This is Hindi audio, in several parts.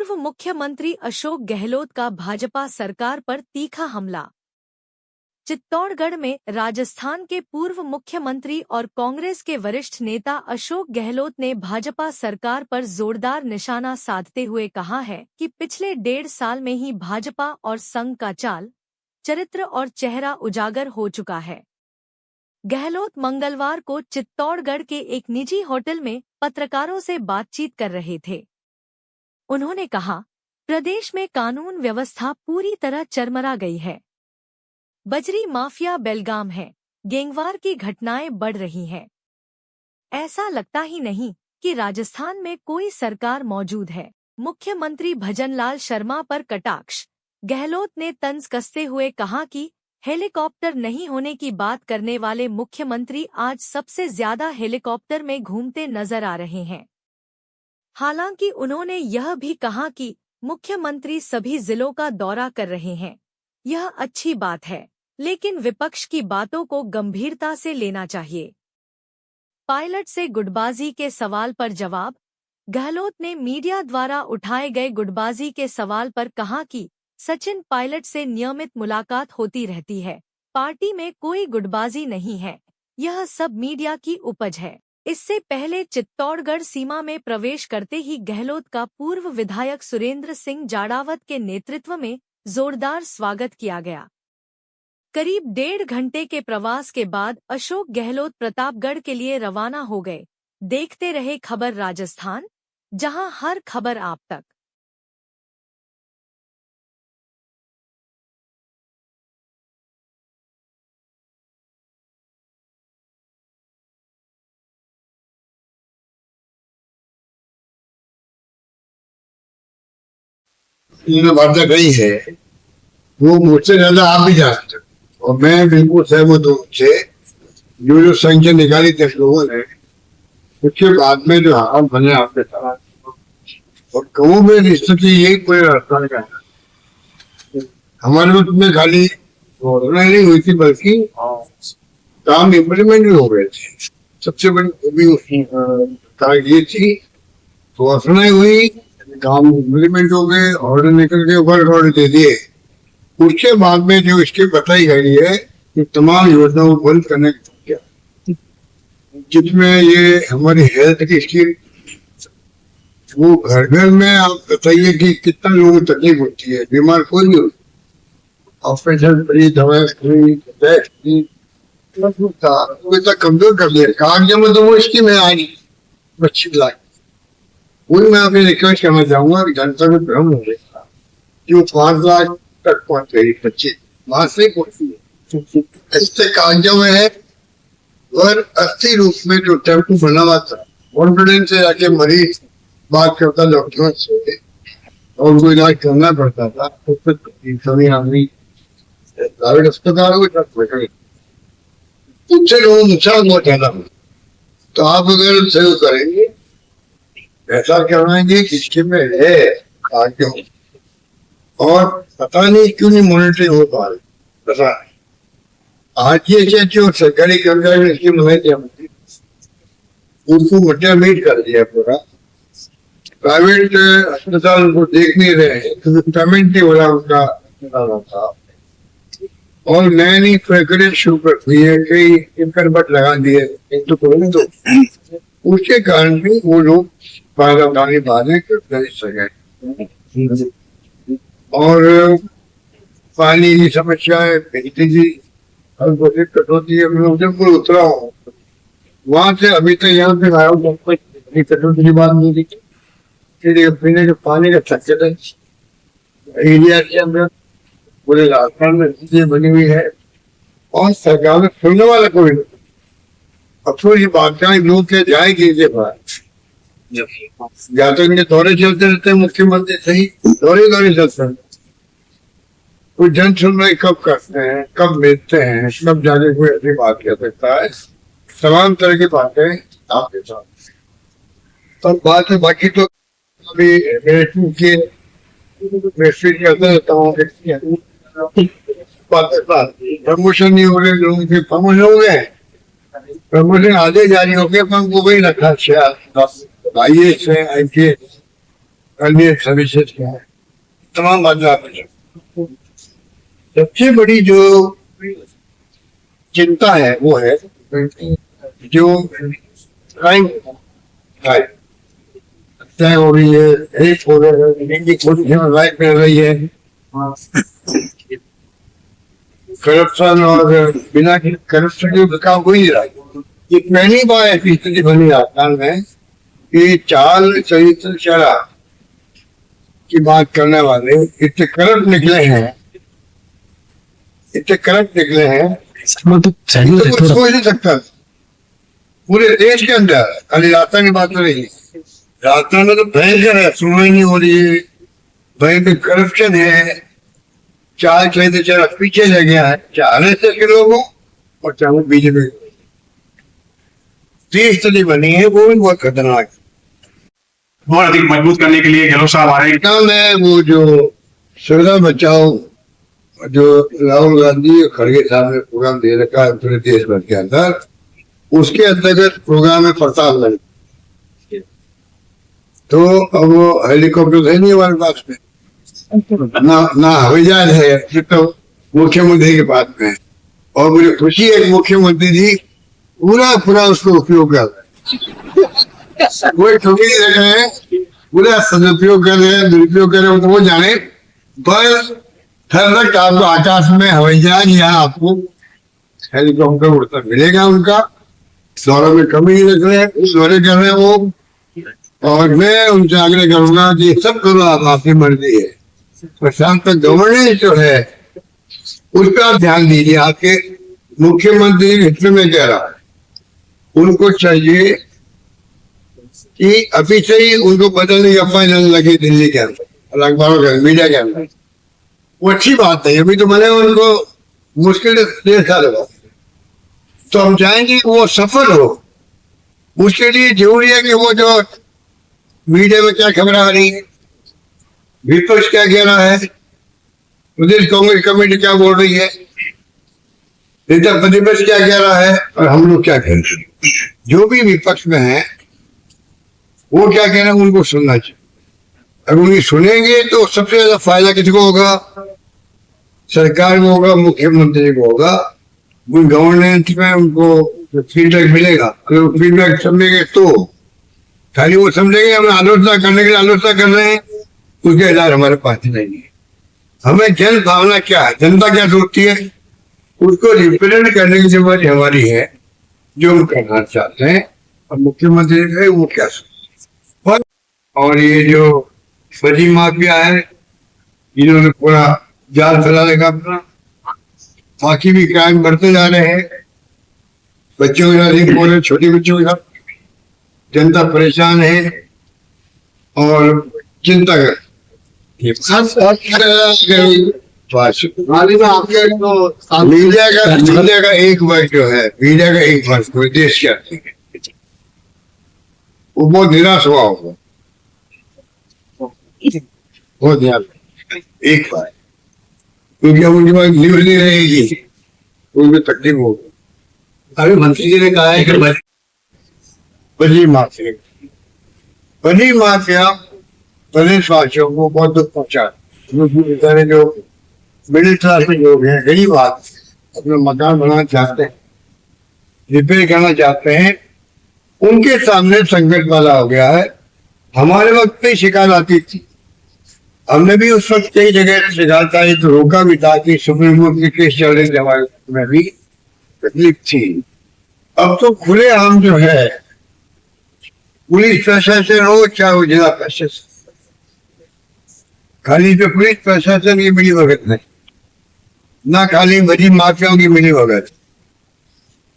पूर्व मुख्यमंत्री अशोक गहलोत का भाजपा सरकार पर तीखा हमला। चित्तौड़गढ़ में राजस्थान के पूर्व मुख्यमंत्री और कांग्रेस के वरिष्ठ नेता अशोक गहलोत ने भाजपा सरकार पर जोरदार निशाना साधते हुए कहा है कि पिछले 1.5 साल में ही भाजपा और संघ का चाल, चरित्र और चेहरा उजागर हो चुका है। गहलोत मंगलवार को चित्तौड़गढ़ के एक निजी होटल में पत्रकारों से बातचीत कर रहे थे। उन्होंने कहा, प्रदेश में कानून व्यवस्था पूरी तरह चरमरा गई है। बजरी माफिया बेलगाम है, गैंगवार की घटनाएं बढ़ रही हैं। ऐसा लगता ही नहीं कि राजस्थान में कोई सरकार मौजूद है। मुख्यमंत्री भजनलाल शर्मा पर कटाक्ष। गहलोत ने तंज कसते हुए कहा कि हेलीकॉप्टर नहीं होने की बात करने वाले मुख्यमंत्री आज सबसे ज्यादा हेलीकॉप्टर में घूमते नजर आ रहे हैं। हालांकि उन्होंने यह भी कहा कि मुख्यमंत्री सभी जिलों का दौरा कर रहे हैं। यह अच्छी बात है, लेकिन विपक्ष की बातों को गंभीरता से लेना चाहिए। पायलट से गुटबाजी के सवाल पर जवाब। गहलोत ने मीडिया द्वारा उठाए गए गुटबाजी के सवाल पर कहा कि सचिन पायलट से नियमित मुलाकात होती रहती है। पार्टी में कोई गुटबाजी नहीं है, यह सब मीडिया की उपज है। इससे पहले चित्तौड़गढ़ सीमा में प्रवेश करते ही गहलोत का पूर्व विधायक सुरेंद्र सिंह जाड़ावत के नेतृत्व में जोरदार स्वागत किया गया। करीब 1.5 घंटे के प्रवास के बाद अशोक गहलोत प्रतापगढ़ के लिए रवाना हो गए। देखते रहे खबर राजस्थान, जहां हर खबर आप तक। जो वार्ता कही है वो मुझसे ज्यादा आप भी जानते हो, और मैं बिल्कुल सहमत हूँ उनसे। जो संख्या निकाली 10 लोगों ने, उसके बाद में जो हाल बने आपके साथ, और गाँव में स्थिति यही कोई रास्ता नहीं। हमारे वक्त में खाली घोषणा नहीं हुई थी, बल्कि काम इम्प्लीमेंट भी हो गए थे। सबसे बड़ी खूबी उसकी ये थी, घोषणाएं हुई, काम इम्प्लीमेंट हो गए, ऑर्डर निकल के वर्क ऑर्डर दे दिए। उसके बाद में जो इसकी बताई गई है कि तमाम योजनाओं को बंद करने की, जिसमें ये हमारी हेल्थ की स्कीम, वो घर घर में आप बताइए कि कितना लोगों को तकलीफ होती है। बीमार कोई नहीं होती, ऑपरेशन फ्री, दवाई फ्री, टेस्ट फ्री, इतना कमजोर कर दिया। कागजों में तो वो स्कीम है आज 25 लाख। वही मैं आपसे रिक्वेस्ट करना चाहूंगा कि जनता को भ्रम हो गया कि वो 5 लाख तक पहुंच गई, 25 वहां से पहुंची है। इससे कागजों में है, और अस्थि रूप में जो टेम्पू बना हुआ था, कॉन्फिडेंस से जाके मरीज बात करता डॉक्टर से और उनको इलाज करना पड़ता था। प्राइवेट अस्पताल उनसे लोगों को नुकसान बहुत ज्यादा हो। तो आप अगर सहयोग करेंगे, ऐसा कहवाएंगे किसके में है क्यों, और पता नहीं क्यों नहीं मॉनिटरिंग हो पा रही। पता आज ये जो सरकारी कर्मचारी इसकी मदद उनको मटिया मीट कर दिया पूरा। प्राइवेट अस्पताल उनको देख नहीं रहे, क्योंकि पेमेंट नहीं हो रहा उनका था, और नई नई प्रक्रिया शुरू कर दी है, कई इम्परबट लगा दिए। तो उसके कारण भी वो लोग फायदा उठाने वाले सके। और पानी की समस्या है, बिजली की दिक्कत होती है। मैं जब उतरा हूँ वहां से अभी तक यहाँ पे आया हूँ, कटौती की बात नहीं थी। पीने के पानी का संकट है एरिया के अंदर, पूरे राजस्थान में चीजें बनी हुई है, और सरकार में सुनने वाला कोई नहीं। अब तो ये बात लोग क्या जाएगी या तो इनके दौरे चलते रहते हैं, मुख्यमंत्री सही दौरे चलते हैं। कोई जन सुनवाई कब करते हैं, कब मिलते हैं, कब जाके कोई ऐसी बात कह सकता है। तमाम तरह की बातें आपके साथ तो बात है। बाकी तो अभी करता रहता हूँ, प्रमोशन नहीं हो रहे लोगों के, प्रमोशन हो गए, प्रमोशन आगे जारी हो गए, पर वो वही रखा IAS है, IPS, अन्य सर्विसेज क्या है, तमाम बातें आपने। सबसे बड़ी जो चिंता है वो है जो क्राइम हत्या हो रही है, रेप हो रहा है, लाइफ मिल रही है, करप्शन और बिना करप्शन के काम हो ही नहीं रहा। ये पहली बार ऐसी स्थिति बनी राजस्थान में कि चाल चरित्र शराब की बात करने वाले इतने करप्ट निकले हैं, इतने करप्ट निकले हैं, तो कुछ सोच नहीं सकता पूरे देश के अंदर। खाली राजस्थान की बात हो रही है, राजस्थान में तो भयंकर है, सुनवाई नहीं हो रही है, भयंकर करप्शन है, चाल चरित्र शराब पीछे रह गया है, चाहे आरएसएस के लोग हो और चाहे वो बीजेपी। ये स्थिति बनी है, वो भी बहुत खतरनाक है। और अधिक मजबूत करने के लिए गहलोत साहब आ रहे हैं। मैं वो जो सुविधा बचाओ जो राहुल गांधी और खड़गे साहब ने प्रोग्राम दे रखा है पूरे देश भर के अंदर, उसके अंतर्गत प्रोग्राम है प्रताप गढ़। तो अब वो हेलीकॉप्टर है नहीं हमारे पास में, ना हवाई जहाज है, तो मुख्यमंत्री के पास में। और मुझे खुशी है कि मुख्यमंत्री जी पूरा उसको उपयोग कर रहे हैं, कोई ठोकी नहीं रख रहे हैं, पूरा सदुपयोग कर रहे हैं, दुरुपयोग कर रहे हैं तो वो जाने। पर हर वक्त आपको आकाश में हवाई जहाज या आपको हेलीकॉप्टर उड़ता मिलेगा, उनका दौरे में कमी नहीं रख रहे हैं, उस दौरे कर रहे हैं वो। और मैं उनसे आग्रह करूंगा कि सब करो, आप आपकी मर्जी है, प्रशांत तक गवर्नेंस जो है उस पर आप ध्यान दीजिए। आपके मुख्यमंत्री हित में कह रहा है, उनको चाहिए कि अभी से ही उनको बदलने की अफवाह लगे दिल्ली के अंदर, अखबारों के अंदर, मीडिया के अंदर। वो अच्छी बात नहीं, अभी तो मैंने उनको मुश्किल डेढ़ साल लगा, तो हम चाहेंगे कि वो सफल हो। उसके लिए जरूरी है कि वो जो मीडिया में क्या खबर आ रही है, विपक्ष क्या कह रहा है, प्रदेश कांग्रेस कमेटी क्या बोल रही है, नेता प्रतिपक्ष क्या कह रहा है और हम लोग क्या कह रहे हैं, जो भी विपक्ष में है वो क्या कह रहे हैं उनको सुनना चाहिए। अगर उन्हें सुनेंगे तो सबसे ज्यादा फायदा किसको होगा, सरकार को होगा, मुख्यमंत्री को होगा। गवर्नेंस में उनको फीडबैक मिलेगा, अगर फीडबैक समझेंगे तो। खाली वो समझेंगे हमें आलोचना करने के लिए आलोचना कर रहे हैं, उसके इलाज हमारे पास नहीं है। हमें जन भावना क्या है, जनता क्या सोचती है, उसको रिप्रेजेंट करने की जिम्मेदारी हमारी है, जो हम करना चाहते हैं। और मुख्यमंत्री है वो क्या सोचते। और ये जो फर्जी माफिया है, इन्होंने पूरा जाल फैलाने का अपना, बाकी भी क्राइम बढ़ते जा रहे हैं, बच्चों के साथ बोले, छोटे बच्चों के साथ। जनता परेशान है और चिंता कर मीडिया का एक वर्ग जो है, मीडिया का एक वर्ग कोई देश के अर्थ वो बहुत निराश हुआ होगा, बहुत ध्यान एक बार, क्योंकि अब उनके पास न्यूज नहीं रहेगी, उनमें तकलीफ होगी। अभी मंत्री जी ने कहा है कि बड़ी माफिया प्रदेशवासियों को बहुत दुख पहुंचा, बेचारे जो मिडिल क्लास में लोग हैं, गरीब आदमी अपना मकान बनाना चाहते हैं, रिपेयर करना चाहते हैं, उनके सामने संकट वाला हो गया है। हमारे वक्त पे शिकायत आती थी, हमने भी उस वक्त कई जगह शिकायत आई तो रोका भी था कि सुप्रीम कोर्ट के केस चल रहे थे, हमारे में भी तकलीफ थी। अब तो खुले आम जो है, पुलिस प्रशासन हो चाहे वो जिला प्रशासन, खाली पे पुलिस प्रशासन की मिली भगत नहीं, ना खाली बड़ी माफियाओं की मिली भगत।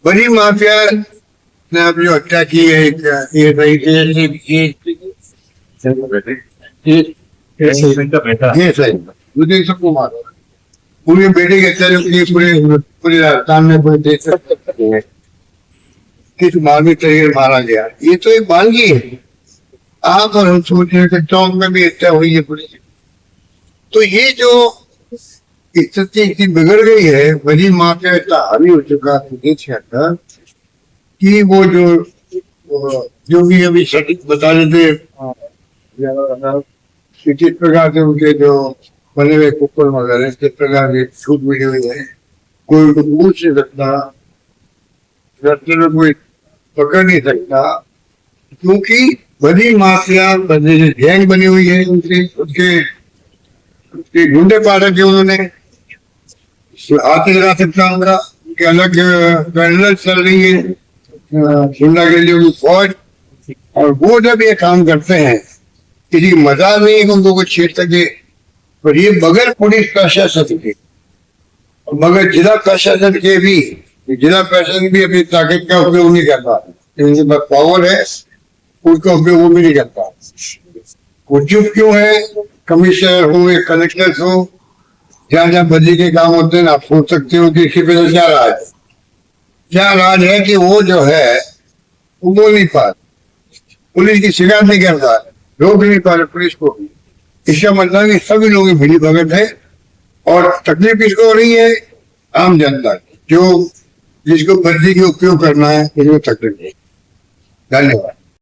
बड़ी माफिया ने अब जो हत्या की है, ये सही मुझे सबको मारो, पूरे बेटे के हत्या पूरे राजस्थान में पूरे देश में किस मानवीय तरीके मारा गया, ये तो एक बानगी है। आप और हम सोच रहे थे चौक में भी हत्या हुई है पुलिस। तो ये जो स्थिति इतनी बिगड़ गई है, बड़ी माफिया इतना हावी हो चुका है देश के अंदर कि वो जो भी अभी सटीक बता रहे थे कि किस प्रकार से उनके जो बने हुए कुकर वगैरह किस प्रकार की छूट मिली हुई है, कोई उनको पूछ नहीं सकता, रास्ते में कोई पकड़ नहीं सकता, क्योंकि बड़ी माफिया बड़ी गैंग बनी हुई है उनकी, उसके गुंडे पा रखे उन्होंने, हाथ नहीं लगा सकता उनका, उनके अलग पैरल चल रही है सुनना के लिए उनकी फौज। और वो जब ये काम करते हैं, किसी मजा नहीं है कि उनको कुछ छेड़ सके, पर ये बगैर पुलिस प्रशासन के, मगर जिला प्रशासन के भी, जिला प्रशासन भी अपनी ताकत का उपयोग नहीं कर पा रहे, उनके पास पावर है, उसका उपयोग वो भी नहीं कर पा रहे। वो चुप क्यों है? कमिश्नर हो या कलेक्टर हो, जहाँ जहाँ बदली के काम होते हैं, आप सोच सकते हो कि इसके पीछे क्या राज है। क्या राज है कि वो जो है वो बोल नहीं पा रहे, पुलिस की शिकायत नहीं कर पा रहे, रोक नहीं पा रहे पुलिस को भी। इसका मतलब कि सभी लोगों की मिली भगत है, और तकलीफ किसको हो रही है? आम जनता की, जो जिसको बदली के उपयोग करना है, इसको तकलीफ है। धन्यवाद।